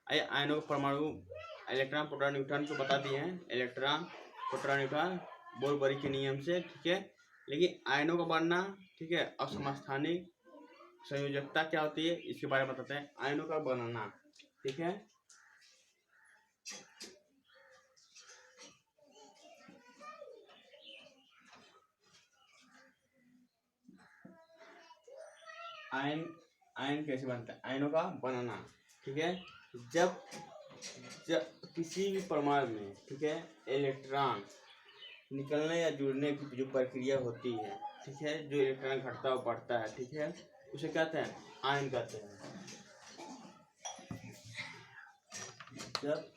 आइए आयनों का परमाणु इलेक्ट्रॉन प्रोटॉन न्यूट्रॉन को बता दिए हैं। इलेक्ट्रॉन प्रोटॉन न्यूट्रॉन बोर-बरी के नियम से, ठीक है। लेकिन आयनों का बनना, ठीक है, और समस्थानिक संयोजकता क्या होती है इसके बारे में बताते हैं। आयनों का बनना, ठीक है, आयन कैसे बनता है, आयनों का बनना, ठीक है। जब किसी भी परमाणु में, ठीक है, इलेक्ट्रॉन निकलने या जुड़ने की जो प्रक्रिया होती है, ठीक है, जो इलेक्ट्रॉन घटता और बढ़ता है, ठीक है, उसे कहते हैं आयन कहते हैं। जब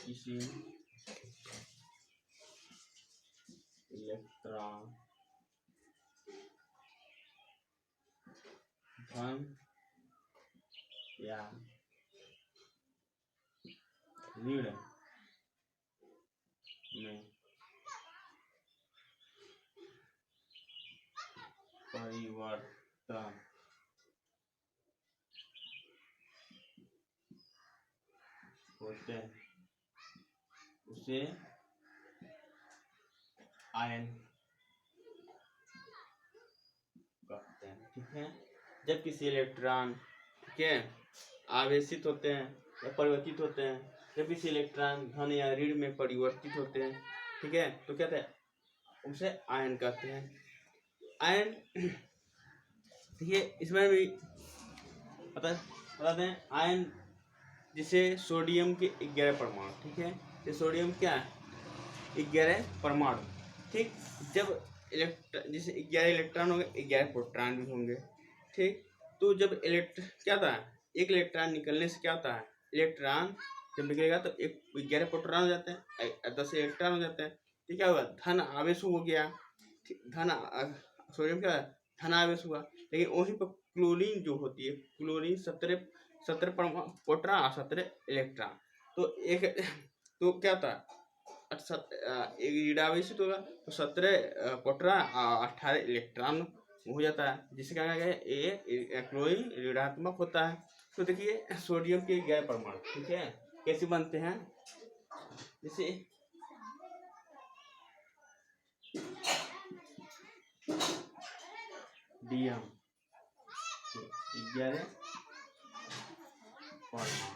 किसी इलेक्ट्रॉन धन या ऋण में परिवर्तन होते हैं उसे आयन कहते हैं, ठीक है। जब किसी इलेक्ट्रॉन, ठीक है, आवेशित होते हैं या परिवर्तित होते हैं, जब किसी इलेक्ट्रॉन धन या ऋण में परिवर्तित होते हैं, ठीक है, तो कहते हैं उसे आयन कहते हैं। आयन, ठीक है, इसमें भी बता दें आयन जिसे सोडियम के 11 परमाणु, ठीक है, ये सोडियम क्या है 11 परमाणु, ठीक। जब जैसे 11 इलेक्ट्रॉन होंगे 11 प्रोटॉन भी होंगे, ठीक। तो जब क्या था, एक इलेक्ट्रॉन निकलने से क्या होता है, इलेक्ट्रॉन जब निकलेगा तो 11 प्रोटॉन हो जाते हैं, 10 इलेक्ट्रॉन हो जाते हैं, तो क्या हुआ, धन आवेश हो गया, धन सोडियम क्या है धन आवेश हुआ। लेकिन वहीं पर क्लोरीन जो होती है, क्लोरीन 17 प्रोटॉन और 17 इलेक्ट्रॉन, तो क्या था, एक ऋणावेशित होगा तो 17 प्रोटॉन और 18 इलेक्ट्रॉन हो जाता है, जिससे क्या कहा गया ये क्लोरीन ऋणात्मक होता है। तो देखिए सोडियम के 11 परमाणु, ठीक है, कैसे बनते हैं, जैसे डीएम 11 परमाणु,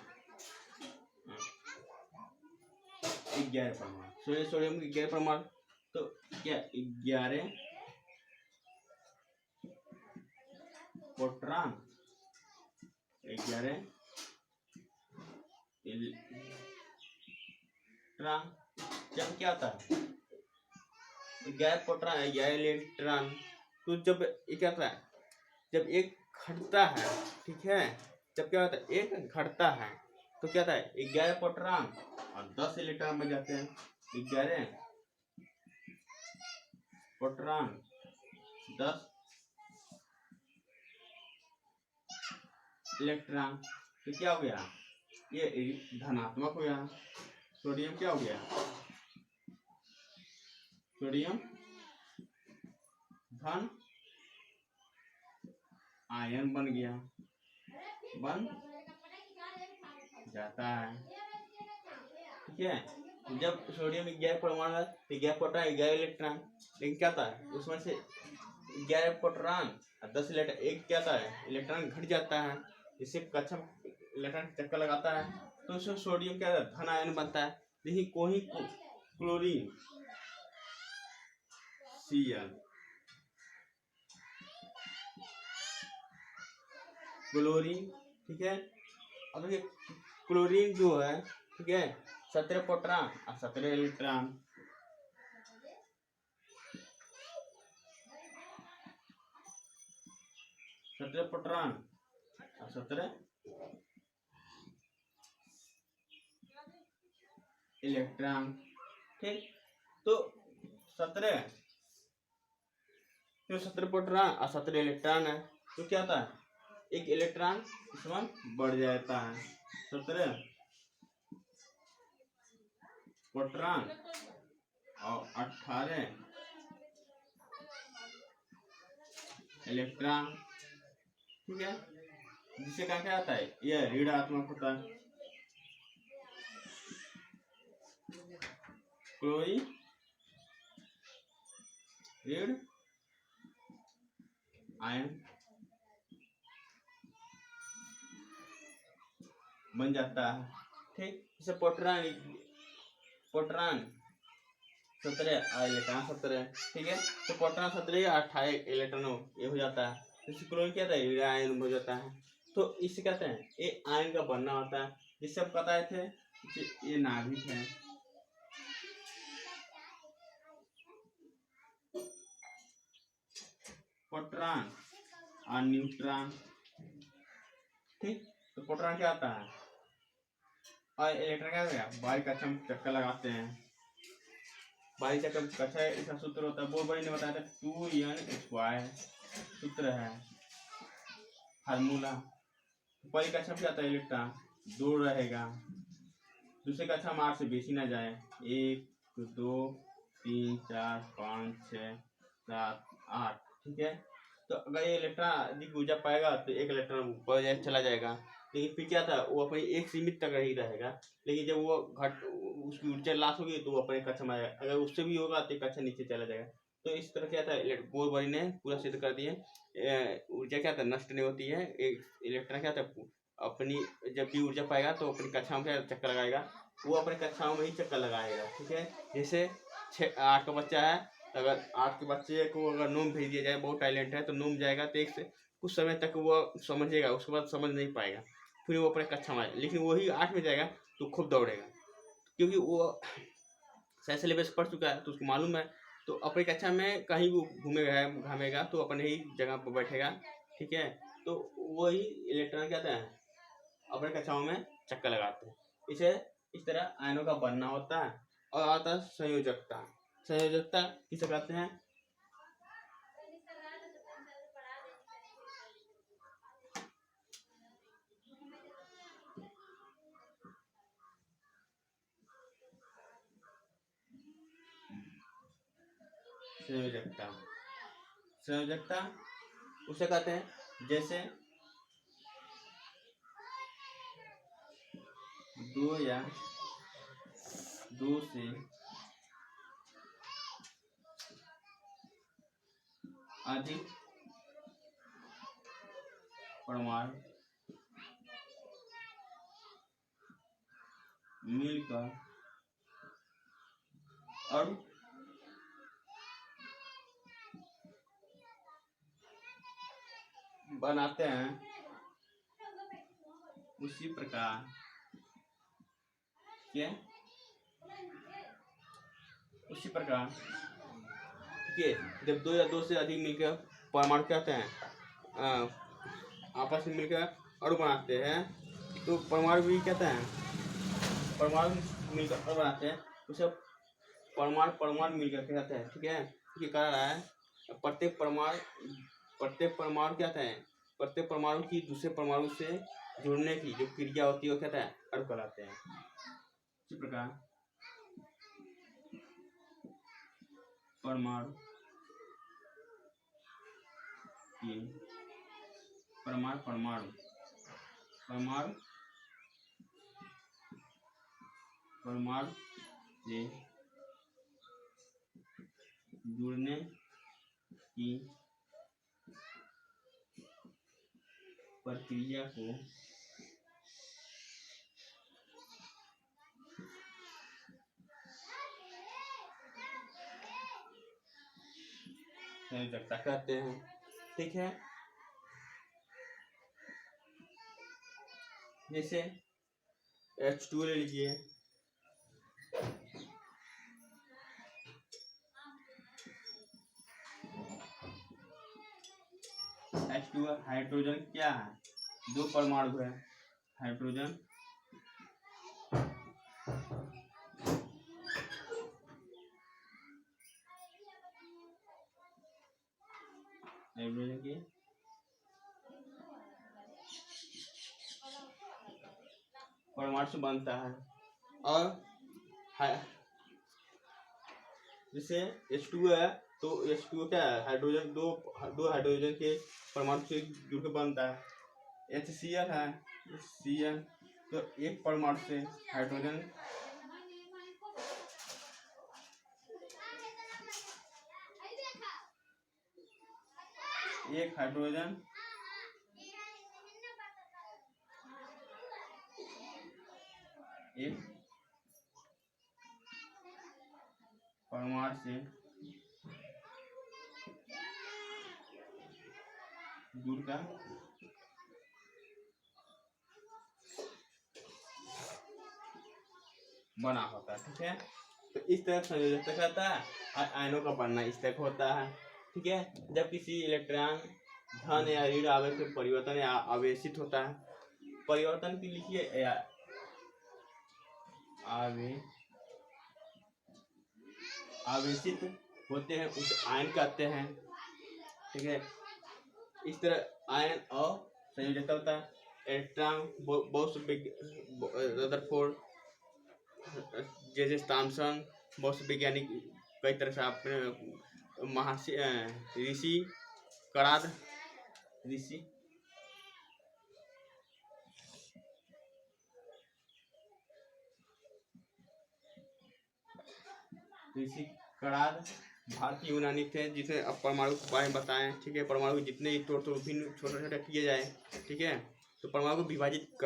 11 परमाणु, सोडियम के 11 परमाणु, तो क्या 11 प्रोटॉन 11 इलेक्ट्रॉन, जब क्या होता है 11 प्रोटॉन 11 इलेक्ट्रॉन, तो जब ये क्या होता है, जब एक घटता है, ठीक है, जब क्या होता है एक घटता है तो क्या होता है 11 प्रोटॉन और 10 इलेक्ट्रॉन बन जाते हैं। 11 प्रोटॉन 10 इलेक्ट्रॉन, तो क्या हो गया, ये धनात्मक हो गया। सोडियम क्या हो गया, सोडियम धन आयन बन गया, बन जाता है, ठीक है। जब सोडियम 11 परमाणु है तो 11 प्रोटॉन 11 इलेक्ट्रॉन, लेकिन क्या था उसमें से 11 प्रोटॉन और 10 इलेक्ट्रॉन, एक क्या था इलेक्ट्रॉन घट जाता है, जिससे कक्षम इलेक्ट्रॉन चक्कर लगाता है, तो उसमें सोडियम क्या धन आयन बनता है। लेकिन कोई क्लोरीन Cl, क्लोरीन, ठीक है, अब देखिए क्लोरीन जो है, ठीक है, 17 प्रोटॉन और 17 इलेक्ट्रॉन, 17 प्रोटॉन और 17 इलेक्ट्रॉन, ठीक। तो 17 प्रोटॉन और 17 इलेक्ट्रॉन है, तो क्या होता है एक इलेक्ट्रॉन इसमें बढ़ जाता है। 17 प्रोटॉन और 18 इलेक्ट्रॉन, ठीक है, जिससे क्या आता है, यह ऋणात्मक होता है। क्लोरीन ऋण आयन बन जाता है। ठीक, जैसे पोट्रान 17 इलेक्ट्रॉन 17, ठीक है, तो पोट्रॉन 17 28 इलेक्ट्रॉन ये हो जाता है, तो क्लोरीन क्या है, ऋण आयन हो जाता है। तो इसे कहते हैं ये आयन का बनना होता है, जिससे हम बताए थे ये नाभिक है। प्रोटॉन और न्यूट्रॉन, ठीक, तो प्रोटॉन क्या आता है और इलेक्ट्रॉन क्या होगा, बाहरी कक्षा में चक्कर लगाते हैं। बाहरी चक्कर कक्षा इसका सूत्र होता है, वो बड़ी ने बताया था 2n² सूत्र है, फार्मूला। पहली कक्षा में आता है इलेक्ट्रॉन 2 रहेगा, दूसरी कक्षा में 8 से बेसी ना जाए, 1 2 3 4 5 6 7 8, ठीक है। तो अगर ये इलेक्ट्रॉन अधिक ऊर्जा पाएगा तो एक इलेक्ट्रॉन ऊपर चला जाएगा, लेकिन फिर क्या था, वो अपनी एक सीमित तक ही रहेगा, लेकिन जब वो उसकी ऊर्जा लाश होगी तो वो अपने कक्षा में आएगा, अगर उससे भी होगा तो कक्षा नीचे चला जाएगा। तो इस तरह क्या था, बोरबरी ने पूरा सिद्ध कर दिए, ऊर्जा क्या था, नष्ट नहीं होती है। एक इलेक्ट्रॉन क्या था, अपनी जब भी ऊर्जा पाएगा तो अपनी कक्षाओं में चक्कर लगाएगा, वो अपने कक्षाओं में ही चक्कर लगाएगा, ठीक है। जैसे 8 का बच्चा है, अगर 8 के बच्चे को अगर नोम भेज दिया जाए, बहुत टैलेंट है तो नोम जाएगा, तो एक से कुछ समय तक वो समझेगा, उसके बाद समझ नहीं पाएगा, फिर वो अपने कक्षा में आएगा। लेकिन वही 8 में जाएगा तो खूब दौड़ेगा, क्योंकि वो सही सिलेबस पढ़ चुका है, तो उसको मालूम है, तो अपनी कक्षा में कहीं वो घूमेगा घामेगा तो अपने ही जगह पर बैठेगा, ठीक है। तो वही इलेक्ट्रॉन क्या है, अपने कक्षाओं में चक्कर लगाते हैं। इसे इस तरह आयनों का बनना होता है। और आता है संयोजकता। संयोजकता किसे कहते हैं, संयोजकता। संयोजकता उसे कहते हैं जैसे 2 या 2 से अधिक परमाणु मिलकर और बनाते हैं, उसी प्रकार क्या, उसी प्रकार ठीक है, जब 2 या 2 से अधिक मिलकर परमाणु कहते हैं आपस में मिलकर अणु बनाते हैं, तो परमाणु भी कहते हैं, परमाणु मिलकर अणु बनाते हैं, उसे परमाणु मिलकर कहते हैं, ठीक है। ये कह रहा है प्रत्येक परमाणु क्या है, प्रत्येक परमाणु की दूसरे परमाणु से जुड़ने की जो क्रिया होती है वो कहता है अणु कहलाते हैं। इसी प्रकार परमाणु की परमाणु से जुड़ने की प्रक्रिया को संयोजकता कहते हैं, ठीक है। जैसे H2 ले लीजिए, H2 हाइड्रोजन क्या है, 2 परमाणु है, हाइड्रोजन के परमाणु से बनता है। और जैसे H2 है तो H2O क्या है, हाइड्रोजन दो दो हाइड्रोजन के परमाणु से जुड़ के बनता है। HCl है, Cl, तो एक परमाणु से हाइड्रोजन एक हाइड्रोजन एक परमाणु से जुड़कर बना होता है। ठीक है, तो इस तरह संयोजकता कहता है और आयनों का बनना इस तरह होता है। ठीक है, जब किसी इलेक्ट्रॉन धन या ऋण आवेश में परिवर्तन या आवेशित होता है, परिवर्तन की लिखिए आवेशित होते हैं उसे आयन कहते हैं। ठीक है, इस तरह आयन और संयोजकता होता है। इलेक्ट्रॉन बहुत रदरफोर्ड, जे थॉमसन, बहुत से वैज्ञानिक कई तरह से अपने महर्षि ऋषि कराद भारतीय यूनानी थे जिसने अब परमाणु के बारे में बताएं। ठीक है, परमाणु के जितने तो भिन्न छोटे छोटे किए जाए। ठीक है, तो परमाणु को विभाजित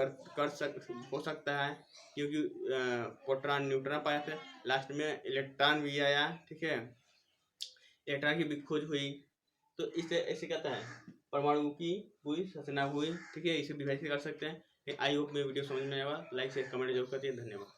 हो सकता है, क्योंकि प्रोटॉन न्यूट्रॉन पाया था, लास्ट में इलेक्ट्रॉन भी आया। ठीक है, इलेक्ट्रॉन की भी खोज हुई, तो इसे ऐसे कहता है परमाणु की पूरी संरचना हुई। ठीक है, इसे विभाजित कर सकते हैं। आई होप मेरी वीडियो समझ में आएगा। लाइक शेयर कमेंट जरूर करते हैं। धन्यवाद।